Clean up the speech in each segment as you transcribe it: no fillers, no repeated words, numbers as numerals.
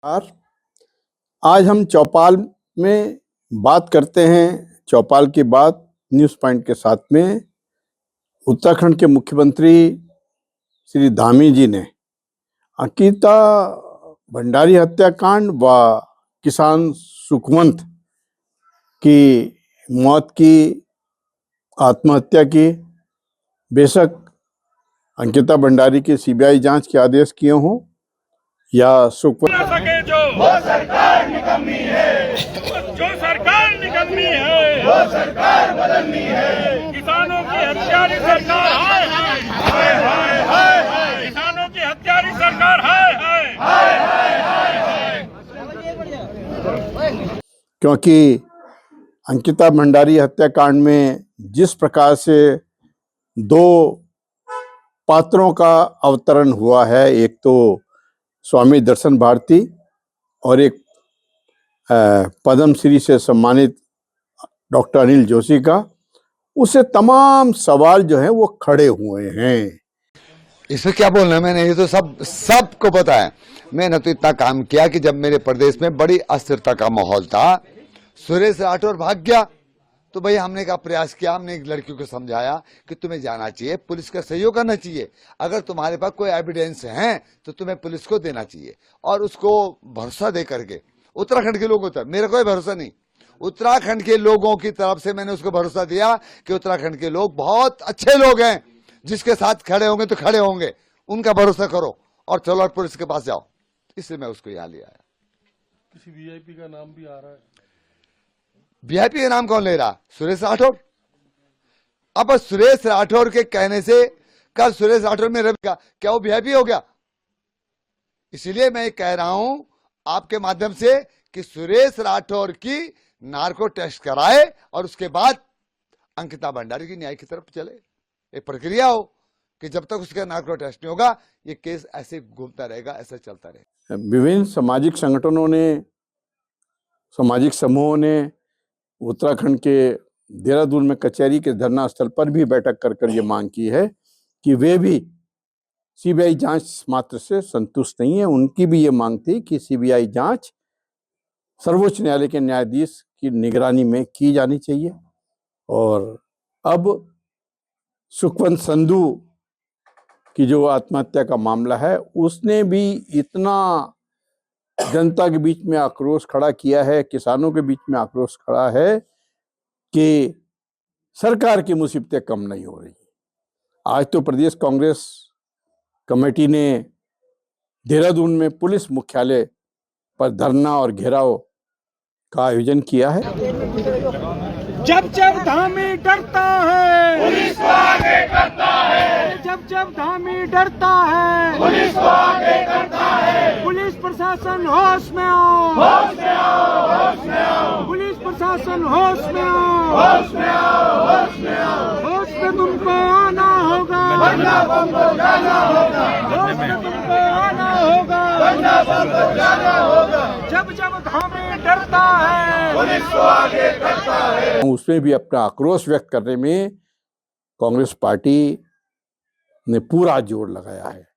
नमस्कार। आज हम चौपाल में बात करते हैं। चौपाल की बात न्यूज़ पॉइंट के साथ में उत्तराखंड के मुख्यमंत्री श्री धामी जी ने अंकिता भंडारी हत्याकांड व किसान सुखवंत की मौत की आत्महत्या की। बेशक अंकिता भंडारी की सीबीआई जांच के आदेश किए हों या सुखवंत सके जो वो सरकार निकम्मी है, जो सरकार निकम्मी है वो सरकार बदलनी है। किसानों की हत्यारी सरकार हाय हाय हाय हाय हाय हाय, किसानों की हत्यारी सरकार हाय हाय हाय हाय हाय हाय। क्योंकि अंकिता भंडारी हत्याकांड में जिस प्रकार से दो पात्रों का अवतरण हुआ है, एक तो स्वामी दर्शन भारती और एक पद्म श्री से सम्मानित डॉक्टर अनिल जोशी का, उससे तमाम सवाल जो हैं वो खड़े हुए हैं। इसमें क्या बोलना है, मैंने ये तो सबको पता है। मैंने तो इतना काम किया कि जब मेरे प्रदेश में बड़ी अस्थिरता का माहौल था, सुरेश राठौर भाग गया तो भाई हमने का प्रयास किया, हमने एक लड़की को समझाया कि तुम्हें जाना चाहिए, पुलिस का सहयोग करना चाहिए। अगर तुम्हारे पास कोई एविडेंस है तो तुम्हें पुलिस को देना चाहिए और उसको भरोसा दे करके। उत्तराखंड के लोगों तक मेरा कोई भरोसा नहीं, उत्तराखंड के लोगों की तरफ से मैंने उसको भरोसा दिया कि उत्तराखंड के लोग बहुत अच्छे लोग हैं, जिसके साथ खड़े होंगे तो खड़े होंगे, उनका भरोसा करो और चलो और पुलिस के पास जाओ। इसलिए मैं उसको यहाँ ले आया। किसी वीआईपी का नाम भी आ रहा है। वीआईपी का नाम कौन ले रहा? सुरेश राठौर। अब सुरेश राठौर के कहने से कल सुरेश राठौर में रहेगा, क्या वो वीआईपी हो गया? इसीलिए मैं कह रहा हूं आपके माध्यम से कि सुरेश राठौर की नार्को टेस्ट कराए और उसके बाद अंकिता भंडारी की न्याय की तरफ चले। एक प्रक्रिया हो कि जब तक उसका नार्को टेस्ट नहीं होगा ये केस ऐसे घूमता रहेगा, ऐसा चलता रहेगा। विभिन्न सामाजिक संगठनों ने, सामाजिक समूहों ने उत्तराखंड के देहरादून में कचहरी के धरना स्थल पर भी बैठक कर ये मांग की है कि वे भी सीबीआई जांच मात्र से संतुष्ट नहीं है। उनकी भी ये मांग थी कि सीबीआई जांच सर्वोच्च न्यायालय के न्यायाधीश की निगरानी में की जानी चाहिए। और अब सुखवंत संधू की जो आत्महत्या का मामला है, उसने भी इतना जनता के बीच में आक्रोश खड़ा किया है, किसानों के बीच में आक्रोश खड़ा है कि सरकार की मुसीबतें कम नहीं हो रही। आज तो प्रदेश कांग्रेस कमेटी ने देहरादून में पुलिस मुख्यालय पर धरना और घेराव का आयोजन किया है। जब जब धामी डरता है पुलिस को आगे करता है, जब जब धामी डरता है पुलिस को आगे करता है। पुलिस प्रशासन होश में आओ, होश में आओ, होश में आओ। पुलिस प्रशासन होश में आओ, होश में आओ, होश में आओ। होश में तुमको आना होगा, वरना तुमको जाना होगा। होश में तुमको आना होगा, वरना तुमको जाना होगा। जब जब धामी डरता है पुलिस को आगे करता है। उसमें भी अपना आक्रोश व्यक्त करने में कांग्रेस पार्टी ने पूरा जोर लगाया है।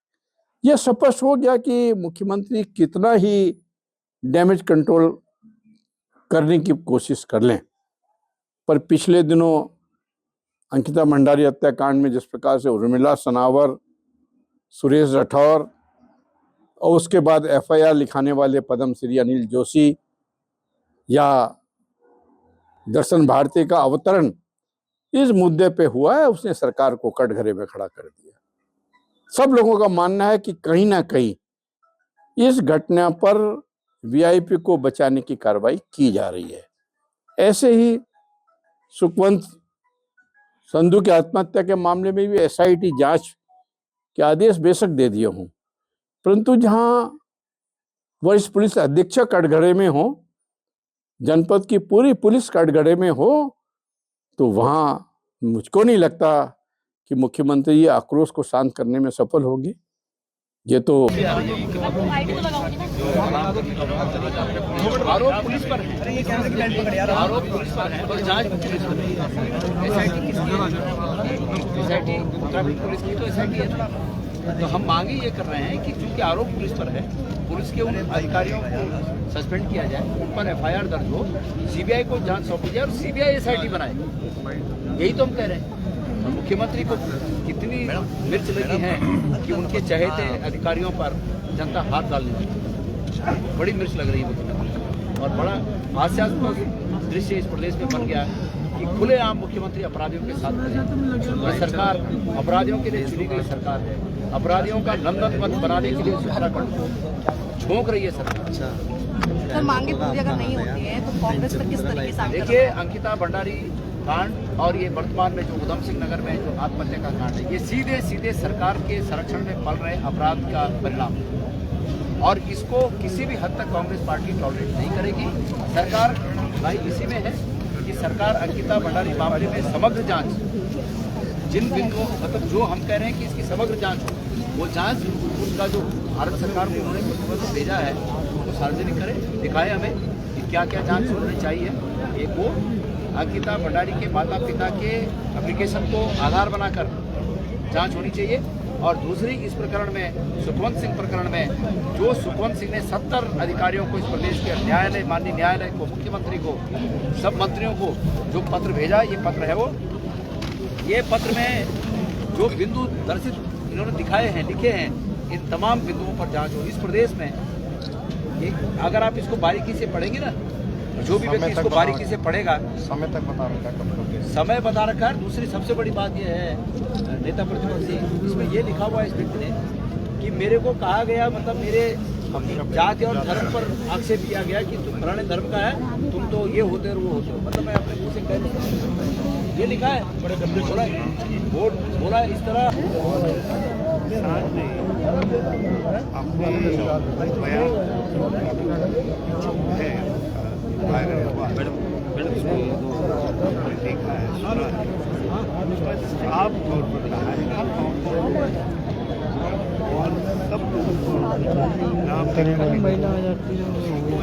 यह स्पष्ट हो गया कि मुख्यमंत्री कितना ही डैमेज कंट्रोल करने की कोशिश कर लें, पर पिछले दिनों अंकिता भंडारी हत्याकांड में जिस प्रकार से उर्मिला सनावर, सुरेश राठौर और उसके बाद एफआईआर लिखाने वाले पद्म श्री अनिल जोशी या दर्शन भारती का अवतरण इस मुद्दे पे हुआ है, उसने सरकार को कटघरे में खड़ा कर दिया। सब लोगों का मानना है कि कहीं ना कहीं इस घटना पर वीआईपी को बचाने की कार्रवाई की जा रही है। ऐसे ही सुखवंत संधू की आत्महत्या के मामले में भी एसआईटी जांच के आदेश बेशक दे दिए हों, परंतु जहां वरिष्ठ पुलिस अधीक्षक कटघरे में हो, जनपद की पूरी पुलिस कटघरे में हो, तो वहां मुझको नहीं लगता कि मुख्यमंत्री ये आक्रोश को शांत करने में सफल होगी। ये तो आरोप पुलिस पर है। अरे ये कैमरे की लाइट पकड़ यार, आरोप पुलिस पर है और जांच पुलिस पर है। एसआईटी किसकी है? एसआईटी उत्तराखंड पुलिस की तो एसआईटी है। तो हम मांगे ये कर रहे हैं कि चूंकि आरोप पुलिस पर है, पुलिस के उन अधिकारियों को सस्पेंड किया जाए, उन पर एफआईआर दर्ज हो, सीबीआई को जांच सौंपी जाए और सीबीआई एसआईटी बनाए। यही तो हम कह रहे हैं। और मुख्यमंत्री को कितनी मिर्च लगी है कि उनके चहेते अधिकारियों पर जनता हाथ डालने लगी। बड़ी मिर्च लग रही है मुख्यमंत्री, और बड़ा हास्यास्पद दृश्य इस प्रदेश में बन गया है कि खुलेआम मुख्यमंत्री अपराधियों के साथ खड़े हैं। सरकार अपराधियों के लिए चुनी गई सरकार है, अपराधियों का नंदनवन बनाने के लिए उत्तराखंड को झोंक रही है सरकार। सर, मांगे पूरी अगर नहीं होती है तो कांग्रेस पर किस तरीके से? देखिए, अंकिता भंडारी कांड और ये वर्तमान में जो उधम सिंह नगर में जो आत्महत्या का कांड है, ये सीधे सीधे सरकार के संरक्षण में पल रहे अपराध का परिणाम है, और इसको किसी भी हद तक कांग्रेस पार्टी टॉलरेट नहीं करेगी। सरकार भाई इसी में है कि सरकार अंकिता भंडारी मामले में समग्र जांच, जिन बिंदुओं मतलब जो हम कह रहे हैं कि इसकी समग्र जांच हो, वो जांच उसका जो भारत सरकार को उन्होंने प्रतिबद्ध भेजा है वो सार्वजनिक करे, दिखाए हमें कि क्या क्या जांच होनी चाहिए। एक वो अंकिता भंडारी के माता पिता के एप्लीकेशन को आधार बनाकर जांच होनी चाहिए, और दूसरी इस प्रकरण में सुखवंत सिंह प्रकरण में जो सुखवंत सिंह ने 70 अधिकारियों को इस प्रदेश के न्यायालय, माननीय न्यायालय को, मुख्यमंत्री को, सब मंत्रियों को जो पत्र भेजा, ये पत्र है वो, ये पत्र में जो बिंदु दर्शित इन्होंने दिखाए हैं, लिखे हैं, इन तमाम बिंदुओं पर जांच हो। इस प्रदेश में अगर आप इसको बारीकी से पढ़ेंगे ना, जो भी व्यक्ति इसको बारीकी से पढ़ेगा, समय तक बता रखा है, समय बता रखा है। दूसरी सबसे बड़ी बात यह है, नेता प्रतिपक्षी, इसमें ये लिखा हुआ है इस व्यक्ति ने कि मेरे को कहा गया, मतलब मेरे जाति और धर्म पर आक्षेप किया गया कि तुम फलाने धर्म का है, तुम तो ये होते और वो होते हो। मतलब मैं अपने मुँह से कह नहीं सकता, ये लिखा है, बड़े गंदे बोला बोला इस तरह। देखा है, सुना है, साफ तौर पर कहा है और सब लोगों को नाम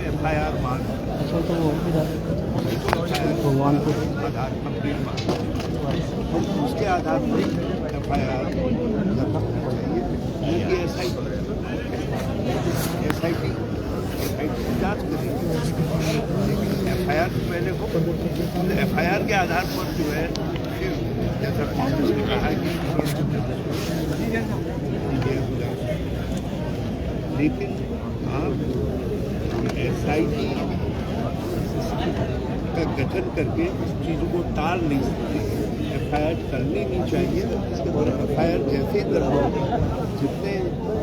एफआईआर मांग भगवान को आधार कंप्लीट मांग, उसके आधार पर एफआईआर चाहिए। एसआईटी जांच करेगी, एफआईआर से पहले हो, एफआईआर के आधार पर जो है, जैसा कांग्रेस ने कहा कि लेकिन आप एसआईटी का गठन करके चीज़ों को टाल नहीं सकते। एफआईआर करनी नहीं चाहिए, और एफआईआर जैसे करना, जितने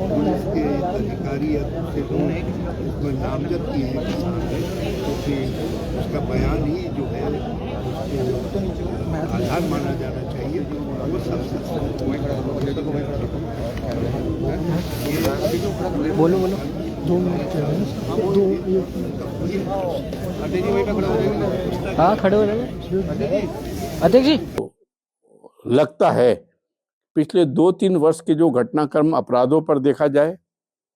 पुलिस के अधिकारी या दूसरे लोग उसमें नामजद किए हैं क्योंकि उसका बयान ही जो है उसको आधार माना जाना चाहिए, वो सबसे बोलो 2 मिनट। हाँ, खड़े हो जाओ अध्यक्ष जी। लगता है पिछले 2-3 वर्ष के जो घटनाक्रम अपराधों पर देखा जाए,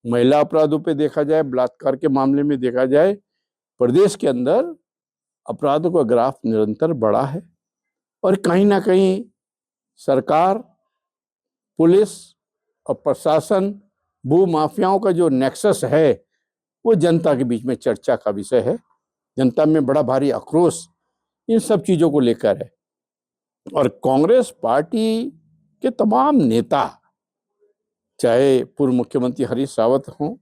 महिला अपराधों पे देखा जाए, बलात्कार के मामले में देखा जाए, प्रदेश के अंदर अपराधों का ग्राफ निरंतर बढ़ा है, और कहीं ना कहीं सरकार, पुलिस और प्रशासन, भू माफियाओं का जो नेक्सस है वो जनता के बीच में चर्चा का विषय है। जनता में बड़ा भारी आक्रोश इन सब चीज़ों को लेकर है, और कांग्रेस पार्टी के तमाम नेता, चाहे पूर्व मुख्यमंत्री हरीश रावत हों,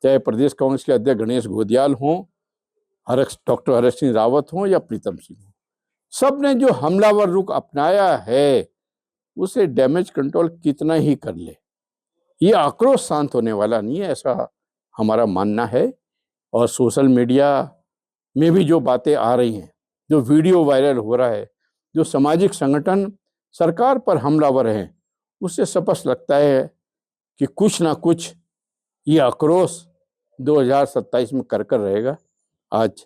चाहे प्रदेश कांग्रेस के अध्यक्ष गणेश घोदियाल हों, डॉक्टर हरीश सिंह रावत हों या प्रीतम सिंह हों, सब ने जो हमलावर रुख अपनाया है उसे डैमेज कंट्रोल कितना ही कर ले, ये आक्रोश शांत होने वाला नहीं है, ऐसा हमारा मानना है। और सोशल मीडिया में भी जो बातें आ रही हैं, जो वीडियो वायरल हो रहा है, जो सामाजिक संगठन सरकार पर हमलावर हैं, उससे स्पष्ट लगता है कि कुछ ना कुछ ये आक्रोश 2027 में कर रहेगा। आज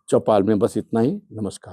चौपाल में बस इतना ही। नमस्कार।